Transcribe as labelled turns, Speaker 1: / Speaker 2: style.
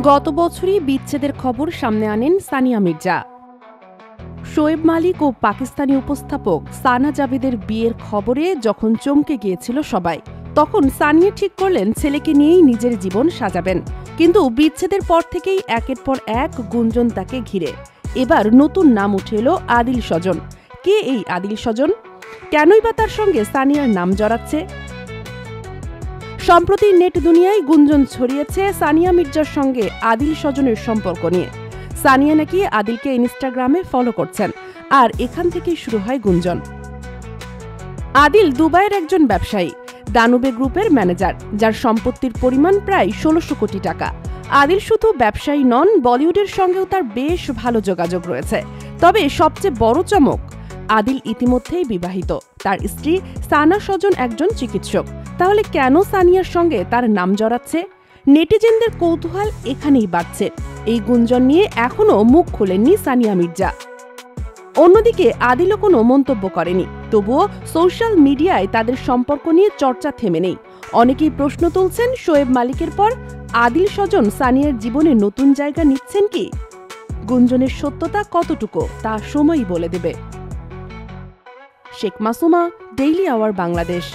Speaker 1: গত বছরই বিচ্ছেদের খবর সামনে আনেন সানিয়া মির্জা। শোয়েব মালিক ও পাকিস্তানি উপস্থাপক সানা জাভেদের বিয়ের খবরে যখন চমকে গিয়েছিল সবাই, তখন সানিয়া ঠিক করলেন ছেলেকে নিয়েই নিজের জীবন সাজাবেন। কিন্তু বিচ্ছেদের পর থেকেই একের পর এক গুঞ্জন তাকে ঘিরে। এবার নতুন নাম উঠে এলো আদিল স্বজন। কে এই আদিল স্বজন? কেনই বা তার সঙ্গে সানিয়ার নাম জড়াচ্ছে? সম্প্রতি নেট দুনিয়ায় গুঞ্জন ছড়িয়েছে সানিয়া মির্জার সঙ্গে আদিল স্বজনের সম্পর্ক নিয়ে। সানিয়া নাকি আদিলকে ইনস্টাগ্রামে ফলো করছেন, আর এখান থেকেই শুরু হয় গুঞ্জন। আদিল দুবাইয়ের একজন ব্যবসায়ী, দানুবে গ্রুপের ম্যানেজার, যার সম্পত্তির পরিমাণ প্রায় ১৬০০ কোটি টাকা। আদিল শুধু ব্যবসায়ী নন, বলিউডের সঙ্গেও তার বেশ ভালো যোগাযোগ রয়েছে। তবে সবচেয়ে বড় চমক, আদিল ইতিমধ্যেই বিবাহিত। তার স্ত্রী সানা স্বজন একজন চিকিৎসক। তাহলে কেন সানিয়ার সঙ্গে তার নাম জড়াচ্ছে? নেটিজেনদের কৌতূহল এখানেই বাড়ছে। এই গুঞ্জন নিয়ে এখনও মুখ খোলেননি সানিয়া মির্জা। অন্যদিকে আদিলও কোনো মন্তব্য করেনি। তবুও সোশ্যাল মিডিয়ায় তাদের সম্পর্ক নিয়ে চর্চা থেমে নেই। অনেকেই প্রশ্ন তুলছেন, শোয়েব মালিকের পর আদিল স্বজন সানিয়ার জীবনে নতুন জায়গা নিচ্ছেন কি? গুঞ্জনের সত্যতা কতটুকু তা সময়ই বলে দেবে। Sheikh Masuma, daily our Bangladesh.